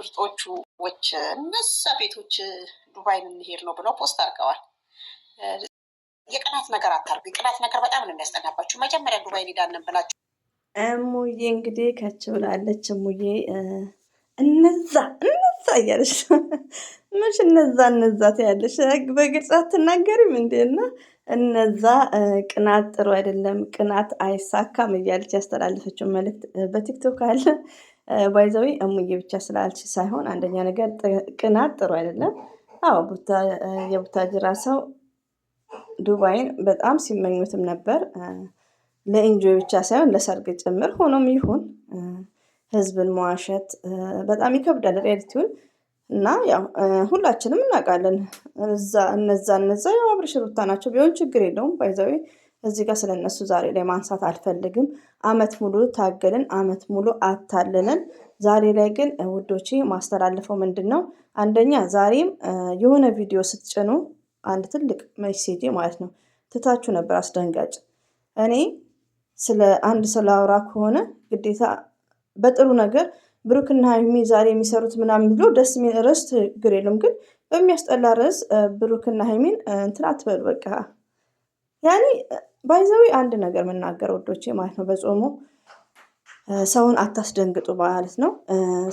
ምርጦቹ እነዛ ቤቶች ዱባይ ልንሄድ ነው ብለው ፖስት አድርገዋል። የቅናት ነገር አታርጉ። የቅናት ነገር በጣም ነው የሚያስጠናባችሁ። መጀመሪያ ዱባይ ሄዳለን ብላችሁ እሙዬ እንግዲህ ከች ብላለች። እሙዬ እነዛ እያለች ምሽ እነዛ ትያለሽ፣ በግልጽ አትናገሪም እንዴና? እነዛ ቅናት ጥሩ አይደለም፣ ቅናት አይሳካም እያለች ያስተላለፈችው መልእክት በቲክቶክ አለ። ባይዘዊ እሙዬ ብቻ ስላልች ሳይሆን አንደኛ ነገር ቅናት ጥሩ አይደለም። አዎ የቡታጅራ ሰው ዱባይን በጣም ሲመኙትም ነበር፣ ለኢንጆይ ብቻ ሳይሆን ለሰርግ ጭምር። ሆኖም ይሁን ህዝብን መዋሸት በጣም ይከብዳል ሪያሊቲውን እና ያው ሁላችንም እናውቃለን። እነዛ ያው አብርሽ ሩታ ናቸው። ቢሆን ችግር የለውም። ባይዘዊ እዚህ ጋር ስለነሱ ዛሬ ላይ ማንሳት አልፈልግም። አመት ሙሉ ታገልን፣ አመት ሙሉ አታለለን። ዛሬ ላይ ግን ውዶቼ ማስተላለፈው ምንድን ነው? አንደኛ ዛሬም የሆነ ቪዲዮ ስትጭኑ አንድ ትልቅ ሜሴጅ ማለት ነው ትታችሁ ነበር። አስደንጋጭ። እኔ ስለ አንድ ሰው ላውራ ከሆነ ግዴታ በጥሩ ነገር ብሩክና ሀይሚ ዛሬ የሚሰሩት ምናምን ብሎ ደስ የሚል ርዕስ ችግር የለም። ግን በሚያስጠላ ርዕስ ብሩክና ሀይሚን እንትን አትበሉ። በቃ ያኔ ባይዘዊ አንድ ነገር የምናገረው ወዶቼ ማለት ነው፣ በጾሙ ሰውን አታስደንግጡ ማለት ነው።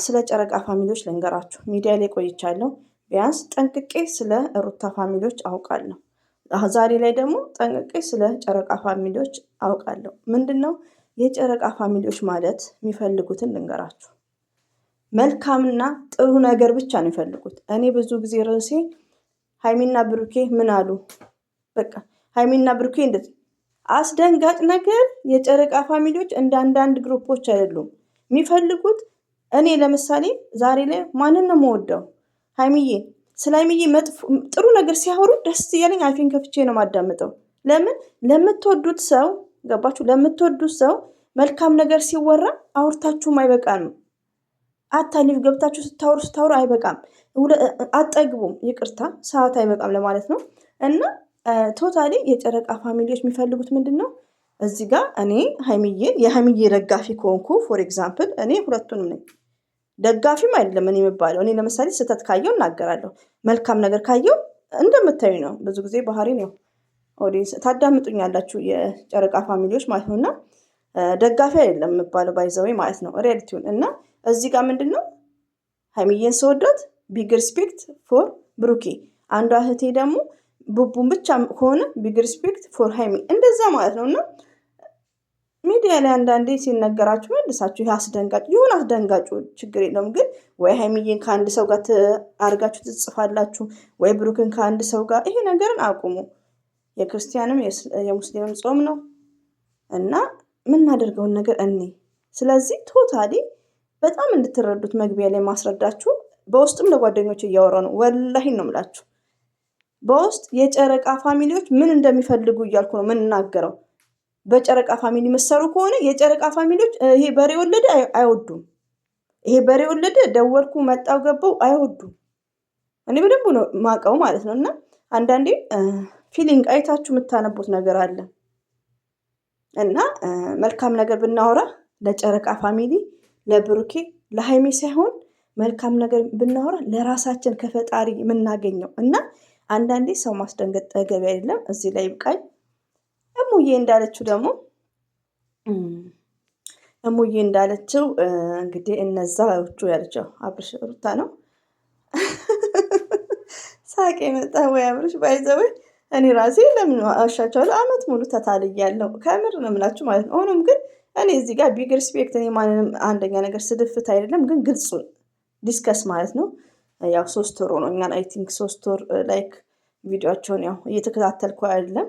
ስለ ጨረቃ ፋሚሊዎች ልንገራችሁ። ሚዲያ ላይ ቆይቻለሁ። ቢያንስ ጠንቅቄ ስለ ሩታ ፋሚሊዎች አውቃለሁ። ዛሬ ላይ ደግሞ ጠንቅቄ ስለ ጨረቃ ፋሚሊዎች አውቃለሁ። ምንድን ነው የጨረቃ ፋሚሊዎች ማለት? የሚፈልጉትን ልንገራችሁ። መልካምና ጥሩ ነገር ብቻ ነው የሚፈልጉት። እኔ ብዙ ጊዜ ርዕሴ ሀይሚና ብሩኬ ምን አሉ፣ በቃ ሀይሚና ብሩኬ እንደዚህ አስደንጋጭ ነገር። የጨረቃ ፋሚሊዎች እንደ አንዳንድ ግሩፖች አይደሉም የሚፈልጉት። እኔ ለምሳሌ ዛሬ ላይ ማንን ነው የምወደው? ሀይሚዬ። ስለ ሀይሚዬ ጥሩ ነገር ሲያወሩ ደስ እያለኝ አፌን ከፍቼ ነው የማዳምጠው። ለምን? ለምትወዱት ሰው ገባችሁ? ለምትወዱት ሰው መልካም ነገር ሲወራ አውርታችሁም አይበቃንም። አታሊፍ ገብታችሁ ስታወሩ አይበቃም፣ አጠግቡም። ይቅርታ ሰዓት አይበቃም ለማለት ነው። እና ቶታሊ የጨረቃ ፋሚሊዎች የሚፈልጉት ምንድን ነው? እዚህ ጋር እኔ ሀይሚዬን የሀይሚዬ ደጋፊ ከሆንኩ ፎር ኤግዛምፕል እኔ ሁለቱንም ነኝ። ደጋፊም አይደለም እኔ የሚባለው። እኔ ለምሳሌ ስህተት ካየው እናገራለሁ፣ መልካም ነገር ካየው እንደምታዩ ነው። ብዙ ጊዜ ባህሪ ነው። ኦዲየንስ ታዳምጡኛላችሁ፣ የጨረቃ ፋሚሊዎች ማለት ነው። እና ደጋፊ አይደለም የምባለው ባይዘወይ ማለት ነው ሪያሊቲውን። እና እዚህ ጋር ምንድን ነው ሀይሚዬን ስወዳት ቢግ ሪስፔክት ፎር ብሩኬ፣ አንዷ እህቴ ደግሞ ቡቡን ብቻ ከሆነ ቢግ ሪስፔክት ፎር ሀይሚ፣ እንደዛ ማለት ነው። እና ሚዲያ ላይ አንዳንዴ ሲነገራችሁ መልሳችሁ ይህ አስደንጋጭ ይሁን አስደንጋጩ ችግር የለውም። ግን ወይ ሀይሚዬን ከአንድ ሰው ጋር አድርጋችሁ ትጽፋላችሁ፣ ወይ ብሩክን ከአንድ ሰው ጋር። ይሄ ነገርን አቁሙ። የክርስቲያንም የሙስሊምም ጾም ነው እና የምናደርገውን ነገር እኔ ስለዚህ ቶታሊ በጣም እንድትረዱት መግቢያ ላይ ማስረዳችሁ። በውስጥም ለጓደኞች እያወራሁ ነው። ወላሂ ነው የምላችሁ። በውስጥ የጨረቃ ፋሚሊዎች ምን እንደሚፈልጉ እያልኩ ነው የምናገረው። በጨረቃ ፋሚሊ መሰሩ ከሆነ የጨረቃ ፋሚሊዎች ይሄ በሬ ወለደ አይወዱም። ይሄ በሬ ወለደ ደወልኩ መጣው ገባው አይወዱም። እኔ በደንብ ነው ማቀው ማለት ነው። እና አንዳንዴ ፊሊንግ አይታችሁ የምታነቡት ነገር አለ። እና መልካም ነገር ብናወራ ለጨረቃ ፋሚሊ፣ ለብሩኬ፣ ለሀይሜ ሳይሆን መልካም ነገር ብናወራ ለራሳችን ከፈጣሪ የምናገኘው። እና አንዳንዴ ሰው ማስደንገጥ ተገቢ አይደለም። እዚህ ላይ ይብቃኝ። እሙዬ እንዳለችው እንግዲህ እነዛዎቹ ያለችው አብርሽ ሩታ ነው። ሳቄ መጣ ወይ አብርሽ ባይዘው። እኔ ራሴ ለምን አሻቸዋለሁ። አመት ሙሉ ተታልያለሁ ከምር ነው የምላችሁ ማለት ነው። ሆኖም ግን እኔ እዚህ ጋር ቢግ ሪስፔክት፣ እኔ ማንንም አንደኛ ነገር ስድፍት አይደለም፣ ግን ግልጹን ዲስከስ ማለት ነው። ያው 3 ወር ነው እኛን አይ ቲንክ 3 ወር ላይክ ቪዲዮቸውን ያው እየተከታተልኩ አይደለም።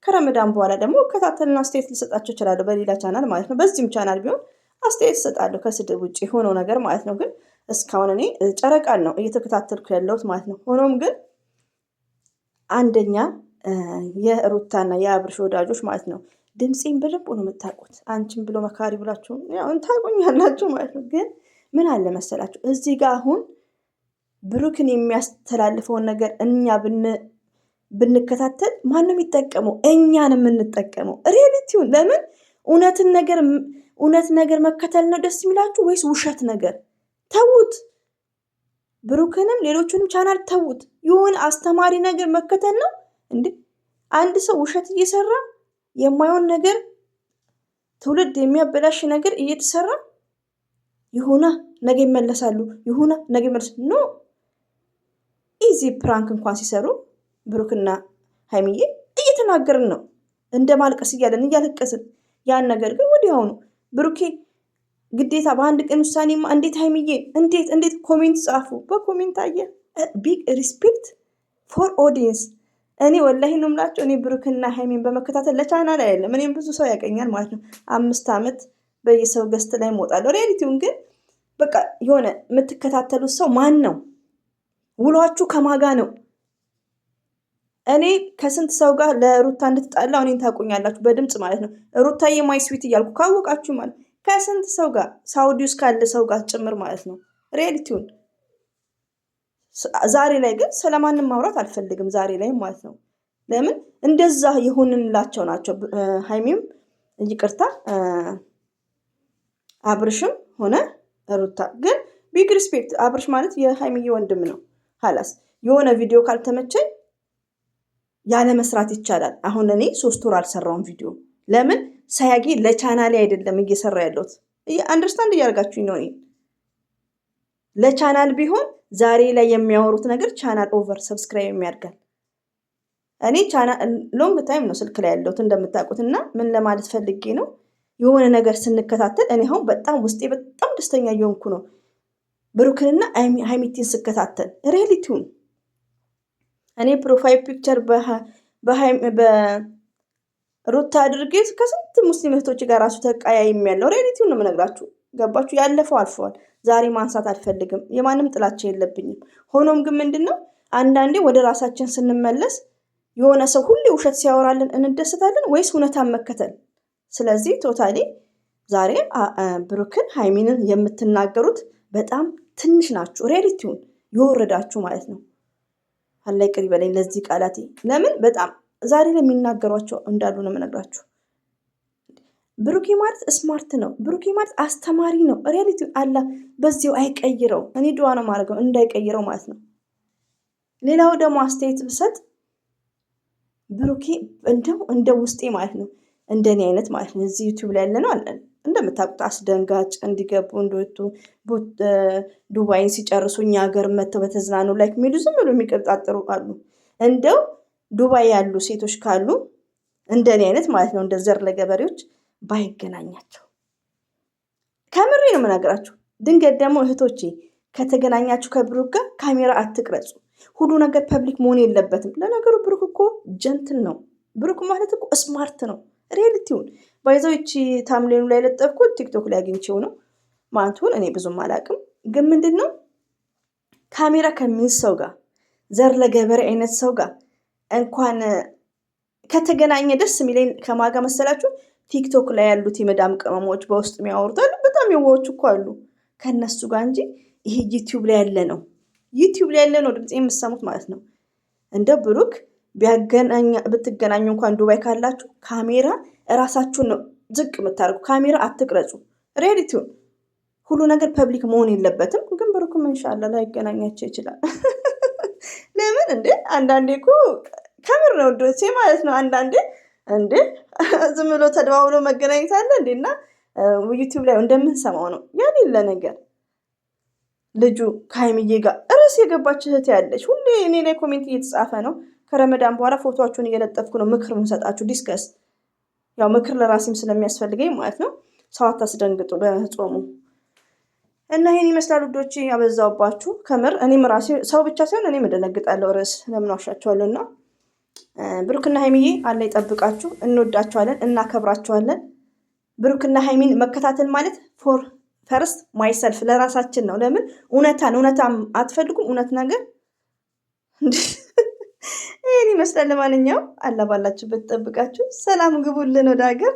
ከረመዳን በኋላ ደግሞ እከታተልና አስተያየት ልሰጣቸው እችላለሁ በሌላ ቻናል ማለት ነው። በዚህም ቻናል ቢሆን አስተያየት እሰጣለሁ ከስድብ ውጭ የሆነው ነገር ማለት ነው። ግን እስካሁን እኔ ጨረቃን ነው እየተከታተልኩ ያለሁት ማለት ነው። ሆኖም ግን አንደኛ የሩታና የአብርሽ ወዳጆች ማለት ነው ድምፄን በደንብ ነው የምታውቁት። አንቺን ብሎ መካሪ ብላችሁ ያው ታውቁኛላችሁ ማለት ነው። ግን ምን አለ መሰላችሁ እዚህ ጋር አሁን ብሩክን የሚያስተላልፈውን ነገር እኛ ብንከታተል ማንም የሚጠቀመው? እኛን የምንጠቀመው ሪያሊቲውን። ለምን እውነት ነገር መከተል ነው ደስ የሚላችሁ ወይስ ውሸት ነገር? ተዉት። ብሩክንም ሌሎቹንም ቻናል ተዉት። የሆነ አስተማሪ ነገር መከተል ነው እንዴ? አንድ ሰው ውሸት እየሰራ የማይሆን ነገር ትውልድ የሚያበላሽ ነገር እየተሰራ ይሁና ነገ ይመለሳሉ፣ ይሁና ነገ ይመለሳሉ። ኖ ኢዚ ፕራንክ እንኳን ሲሰሩ ብሩክና ሀይሚዬ እየተናገርን ነው፣ እንደ ማልቀስ እያለቀስን ያን ነገር ግን ወዲያውኑ ብሩኬ ግዴታ በአንድ ቀን ውሳኔማ እንዴት ሀይሚዬ እንዴት ኮሜንት ጻፉ። በኮሜንት አየ ቢግ ሪስፔክት ፎር ኦዲየንስ። እኔ ወላሂ ነው የምላቸው። እኔ ብሩክና ሀይሚን በመከታተል ለቻናል አይደለም፣ እኔም ብዙ ሰው ያቀኛል ማለት ነው። 5 ዓመት በየሰው ገስት ላይ እወጣለሁ። ሪያሊቲውን ግን በቃ የሆነ የምትከታተሉት ሰው ማን ነው? ውሏችሁ ከማጋ ነው? እኔ ከስንት ሰው ጋር ለሩታ እንድትጣላው እኔን ታውቁኛላችሁ፣ በድምፅ ማለት ነው። ሩታዬ ማይ ስዊት እያልኩ ካወቃችሁ ማለት ከስንት ሰው ጋር ሳውዲ ውስጥ ካለ ሰው ጋር ጭምር ማለት ነው። ሪያሊቲውን ዛሬ ላይ ግን ስለማንም ማውራት አልፈልግም፣ ዛሬ ላይ ማለት ነው። ለምን እንደዛ የሆንንላቸው ናቸው። ሀይሚም ይቅርታ አብርሽም ሆነ ሩታ ግን ቢግ ሪስፔክት። አብርሽ ማለት የሀይሚዬ ወንድም ነው። ሀላስ የሆነ ቪዲዮ ካልተመቸኝ ያለ መስራት ይቻላል። አሁን እኔ 3 ወር አልሰራውም ቪዲዮ። ለምን ሳያጌ ለቻናሌ አይደለም እየሰራ ያለሁት። አንደርስታንድ እያደርጋችሁኝ ነው። ለቻናል ቢሆን ዛሬ ላይ የሚያወሩት ነገር ቻናል ኦቨር ሰብስክራይብ የሚያደርጋል። እኔ ቻናል ሎንግ ታይም ነው ስልክ ላይ ያለሁት እንደምታውቁት። እና ምን ለማለት ፈልጌ ነው፣ የሆነ ነገር ስንከታተል እኔ አሁን በጣም ውስጤ በጣም ደስተኛ እየሆንኩ ነው። ብሩክንና ሀይሚቲን ስከታተል ሪያሊቲውን እኔ ፕሮፋይል ፒክቸር በሩታ አድርጌ ከስንት ሙስሊም እህቶች ጋር ራሱ ተቀያይም ያለው ሪያሊቲውን ነው የምነግራችሁ። ገባችሁ? ያለፈው አልፈዋል። ዛሬ ማንሳት አልፈልግም። የማንም ጥላቻ የለብኝም። ሆኖም ግን ምንድነው አንዳንዴ ወደ ራሳችን ስንመለስ የሆነ ሰው ሁሌ ውሸት ሲያወራልን እንደሰታለን ወይስ እውነታን መከተል? ስለዚህ ቶታሊ ዛሬ ብሩክን ሀይሚንን የምትናገሩት በጣም ትንሽ ናችሁ። ሪያሊቲውን የወረዳችሁ ማለት ነው። አላህ ይቅር ይበለኝ ለዚህ ቃላቴ። ለምን በጣም ዛሬ ላይ የሚናገሯቸው እንዳሉ ነው የምነግራችሁ። ብሩኬ ማለት ስማርት ነው። ብሩኬ ማለት አስተማሪ ነው። ሪያሊቲ አላ በዚሁ አይቀይረው። እኔ ድዋ ነው ማድረገው እንዳይቀይረው ማለት ነው። ሌላው ደግሞ አስተያየት ብሰጥ ብሩኬ እንደ ውስጤ ማለት ነው እንደኔ አይነት ማለት ነው እዚህ ዩቲዩብ ላይ ያለ ነው አለን እንደምታውቁት አስደንጋጭ እንዲገቡ እንደወጡ ዱባይን ሲጨርሱ እኛ ሀገር መጥተው በተዝናኑ ላይክ የሚሉ ዝም ብሎ የሚቀጣጠሩ አሉ። እንደው ዱባይ ያሉ ሴቶች ካሉ እንደኔ አይነት ማለት ነው እንደ ዘር ለገበሬዎች ባይገናኛቸው ከምሬ ነው የምነግራችሁ። ድንገት ደግሞ እህቶቼ ከተገናኛችሁ ከብሩክ ጋር ካሜራ አትቅረጹ። ሁሉ ነገር ፐብሊክ መሆን የለበትም። ለነገሩ ብሩክ እኮ ጀንትል ነው። ብሩክ ማለት እኮ ስማርት ነው። ሪያሊቲውን ባይዘው ይቺ ታምሌኑ ላይ ለጠፍኩት ቲክቶክ ላይ አግኝቼው ነው ማለቱን እኔ ብዙም አላውቅም። ግን ምንድን ነው ካሜራ ከሚይዝ ሰው ጋር ዘር ለገበሬ አይነት ሰው ጋር እንኳን ከተገናኘ ደስ የሚለኝ ከማጋ መሰላችሁ ቲክቶክ ላይ ያሉት የመዳም ቅመሞች በውስጥ የሚያወሩት አሉ። በጣም የዋዎች እኮ አሉ ከነሱ ጋር እንጂ ይሄ ዩቲዩብ ላይ ያለ ነው። ዩቲዩብ ላይ ያለ ነው ድምጽ የምሰሙት ማለት ነው። እንደ ብሩክ ብትገናኙ እንኳን ዱባይ ካላችሁ ካሜራ እራሳችሁን ነው ዝቅ የምታደርጉ። ካሜራ አትቅረጹ። ሪያሊቲውን ሁሉ ነገር ፐብሊክ መሆን የለበትም። ግን ብሩክም ኢንሻአላህ ላይገናኛቸው ይችላል። ለምን እንዴ አንዳንዴ እኮ ከምር ነው ዶሴ ማለት ነው። አንዳንዴ እንዴ ዝም ብሎ ተደዋውሎ መገናኘት አለ እንዴና ዩቲዩብ ላይ እንደምንሰማው ነው ያን ይለ ነገር ልጁ ከሀይሚዬ ጋር እርስ የገባች እህት ያለች ሁሌ እኔ ላይ ኮሜንት እየተጻፈ ነው። ከረመዳን በኋላ ፎቶዋችሁን እየለጠፍኩ ነው ምክር ምንሰጣችሁ ዲስከስ። ያው ምክር ለራሴም ስለሚያስፈልገኝ ማለት ነው። ሰው አታስደንግጡ በጾሙ እና ይሄን ይመስላል ውዶቼ። ያበዛውባችሁ ከምር እኔም ራሴ ሰው ብቻ ሳይሆን እኔም እደነግጣለሁ። ርዕስ ለምን ዋሻችኋለሁና ብሩክና ሀይሚዬ አለ ይጠብቃችሁ። እንወዳችኋለን፣ እናከብራችኋለን። ብሩክና ሀይሚን መከታተል ማለት ፎር ፈርስት ማይሰልፍ ለራሳችን ነው። ለምን እውነታም አትፈልጉም? እውነት ነገር ይህን ይመስላል። ለማንኛውም አላ ባላችሁበት ጠብቃችሁ ሰላም ግቡልን ወደ ሀገር።